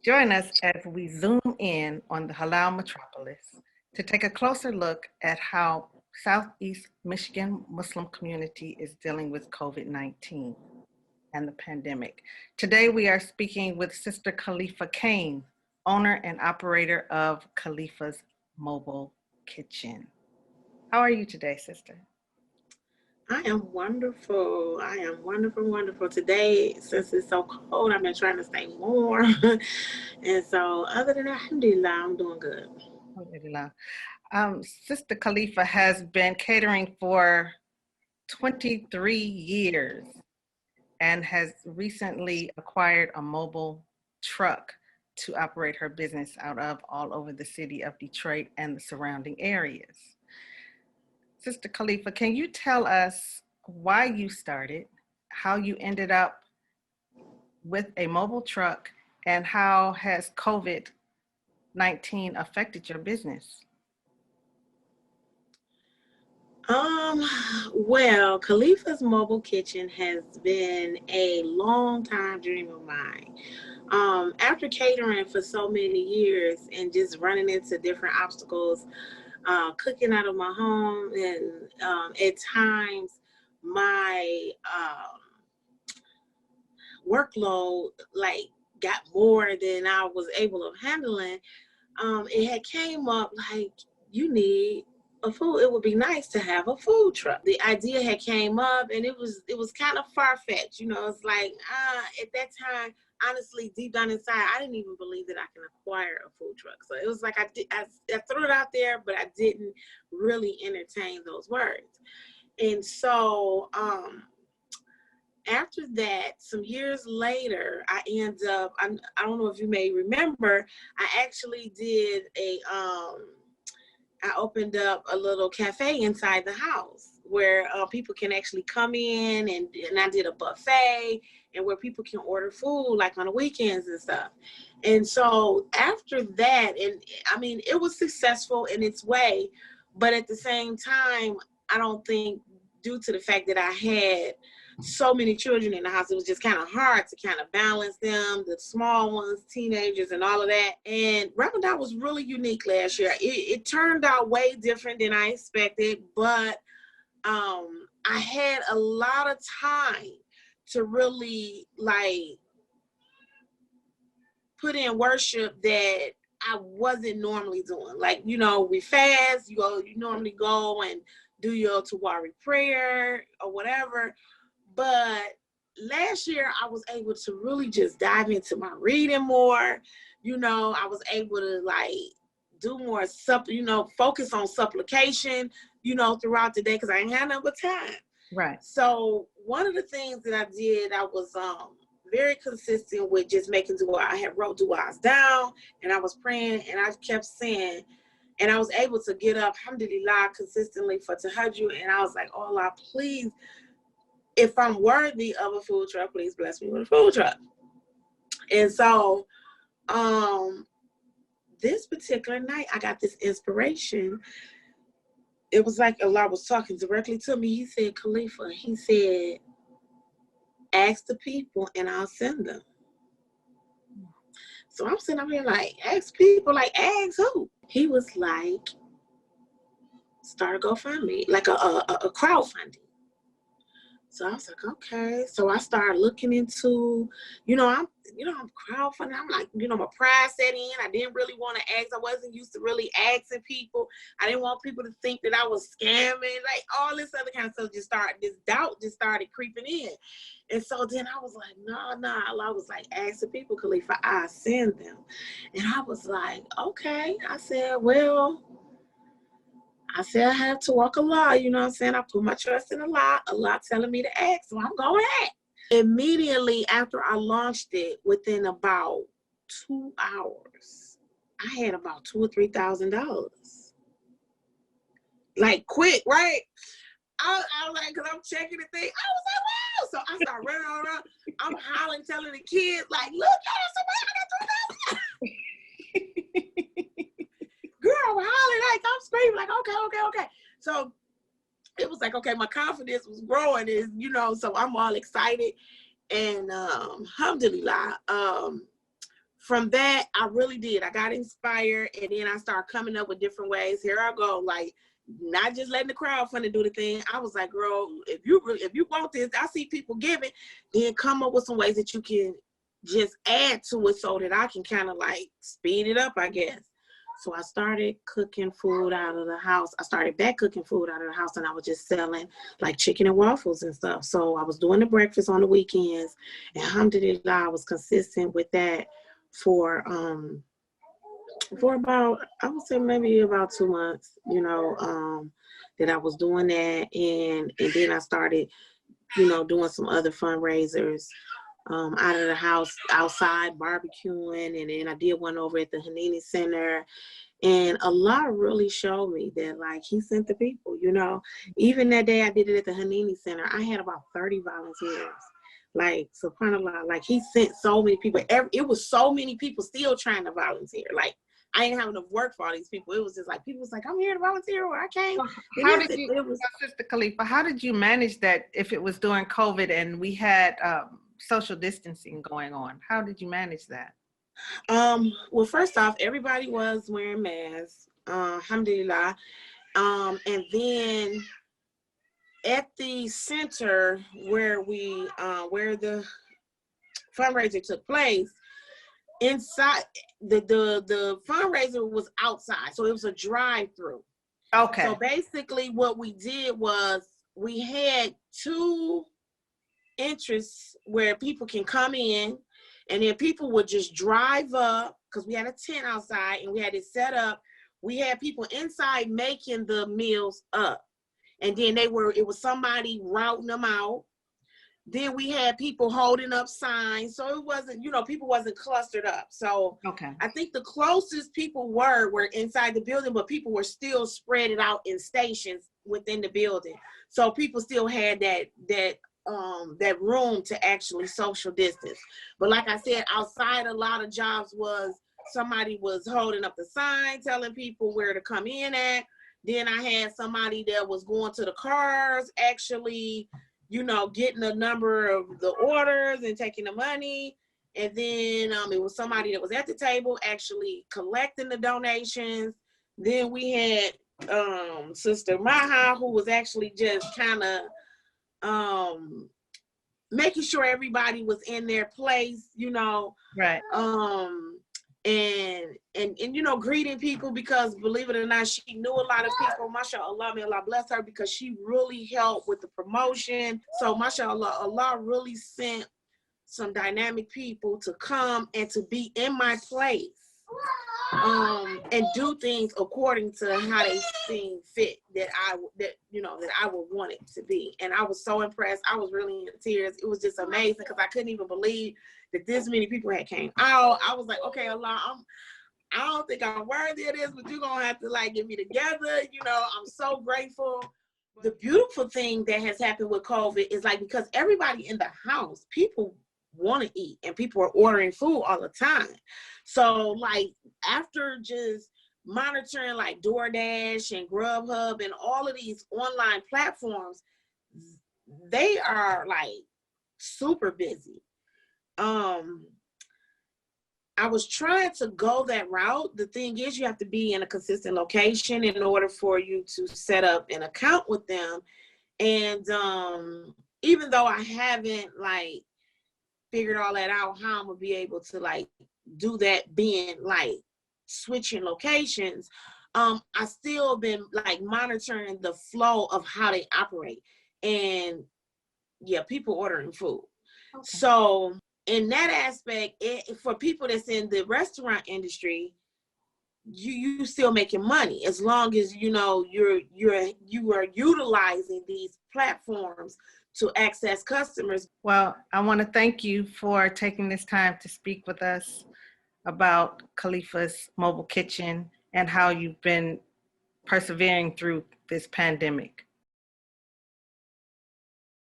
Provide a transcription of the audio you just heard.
Join us as we zoom in on the Halal Metropolis to take a closer look at how Southeast Michigan Muslim community is dealing with COVID-19 and the pandemic. Today we are speaking with Sister Khalipha Kane, owner and operator of Khalipha's Mobile Kitchen. How are you today, sister? I am wonderful. I am wonderful, wonderful. Today, since it's so cold, I've been trying to stay warm. And so, other than that, alhamdulillah, I'm doing good. Alhamdulillah. Sister Khalipha has been catering for 23 years and has recently acquired a mobile truck to operate her business out of all over the city of Detroit and the surrounding areas. Sister Khalipha, can you tell us why you started, how you ended up with a mobile truck, and how has COVID-19 affected your business? Well, Khalifa's Mobile Kitchen has been a long time dream of mine. After catering for so many years and just running into different obstacles, cooking out of my home, and at times my workload like got more than I was able of handling. It had came up like you need a food. It would be nice to have a food truck. The idea had came up, and it was kind of far fetched. It's like at that time, honestly, deep down inside, I didn't even believe that I can acquire a food truck. So it was like I threw it out there, but I didn't really entertain those words. And so after that, some years later, I don't know if you may remember, I actually did I opened up a little cafe inside the house where people can actually come in, and I did a buffet, and where people can order food like on the weekends and stuff. And so after that, and I mean, it was successful in its way, but at the same time, I don't think, due to the fact that I had so many children in the house, it was just kind of hard to kind of balance them, the small ones, teenagers, and all of that. And Ramadan was really unique last year. It turned out way different than I expected, but I had a lot of time to really like put in worship that I wasn't normally doing. Like, we fast, you normally go and do your Tawari prayer or whatever. But last year, I was able to really just dive into my reading more. I was able to like do more focus on supplication, throughout the day, because I ain't had no time. Right. So one of the things that I did, I was very consistent with just making dua. I had wrote duas down, and I was praying, and I kept saying, and I was able to get up, alhamdulillah, consistently for tahajjud, and I was like, oh Allah, please, if I'm worthy of a food truck, please bless me with a food truck. And so this particular night, I got this inspiration. It was like Allah was talking directly to me. He said, Khalipha, he said, ask the people and I'll send them. So I'm sitting up here like, ask people, like, ask who? He was like, start a GoFundMe, like a crowdfunding. So I was like, okay. So I started looking into, I'm crowdfunding. I'm like, my pride set in. I didn't really want to ask. I wasn't used to really asking people. I didn't want people to think that I was scamming, like all this other kind of stuff. This doubt just started creeping in. And so then I was like, no. I was like, ask the people, Khalipha, I send them. And I was like, okay. I said, I have to walk Allah, you know what I'm saying? I put my trust in Allah telling me to ask, so I'm going to ask. Immediately after I launched it, within about 2 hours, I had about $2,000 or $3,000. Like quick, right? I was like, because I'm checking the thing. I was like, wow. So I started running all around. I'm hollering, telling the kids, like, look at us, I got $3,000. Girl, I'm hollering, like, I'm screaming, like, okay. So it was like, okay, my confidence was growing, so I'm all excited. And alhamdulillah, from that, I really did. I got inspired, and then I started coming up with different ways. Here I go, like not just letting the crowdfunding do the thing. I was like, girl, if you want this, I see people giving, then come up with some ways that you can just add to it so that I can kind of like speed it up, I guess. So I started cooking food out of the house. I started back cooking food out of the house, and I was just selling like chicken and waffles and stuff. So I was doing the breakfast on the weekends, and alhamdulillah, I was consistent with that for about, I would say maybe about 2 months, that I was doing that. And then I started, doing some other fundraisers out of the house, outside barbecuing. And then I did one over at the Hanini Center. And Allah really showed me that, like, he sent the people, Even that day I did it at the Hanini Center, I had about 30 volunteers. Like, subhanAllah, like, he sent so many people. It was so many people still trying to volunteer. Like, I ain't having enough work for all these people. It was just like, people was like, I'm here to volunteer, or I can't. Sister Khalipha, how did you manage that if it was during COVID and we had social distancing going on? How did you manage that? Well, first off, everybody was wearing masks, alhamdulillah. And then at the center where where the fundraiser took place, inside the fundraiser was outside, so it was a drive-through. Okay. So basically what we did was we had 2 entrances where people can come in, and then people would just drive up, because we had a tent outside and we had it set up. We had people inside making the meals up, and then it was somebody routing them out. Then we had people holding up signs. So it wasn't, people wasn't clustered up. So okay. I think the closest people were inside the building, but people were still spread out in stations within the building. So people still had that room to actually social distance. But like I said, outside, a lot of jobs was somebody was holding up the sign telling people where to come in at. Then I had somebody that was going to the cars, actually, getting a number of the orders and taking the money. And then it was somebody that was at the table actually collecting the donations. Then we had Sister Maha, who was actually just kind of making sure everybody was in their place, Right. And greeting people, because believe it or not, she knew a lot of people. MashaAllah, may Allah bless her, because she really helped with the promotion. So MashaAllah, Allah really sent some dynamic people to come and to be in my place, and do things according to how they seem fit that I would want it to be. And I was so impressed. I was really in tears. It was just amazing, because I couldn't even believe that this many people had came out. I was like, okay, Allah, I don't think I'm worthy of this, but you're gonna have to like get me together. I'm so grateful. The beautiful thing that has happened with COVID is, like, because everybody in the house, people want to eat, and people are ordering food all the time. So, like, after just monitoring like DoorDash and Grubhub and all of these online platforms, they are like super busy. I was trying to go that route. The thing is, you have to be in a consistent location in order for you to set up an account with them. And even though I haven't like figured all that out, how I'm gonna be able to like do that, being like switching locations, I still been like monitoring the flow of how they operate. And yeah, people ordering food. Okay. So in that aspect, for people that's in the restaurant industry, you still making money, as long as you are utilizing these platforms to access customers. Well, I want to thank you for taking this time to speak with us about Khalipha's Mobile Kitchen and how you've been persevering through this pandemic.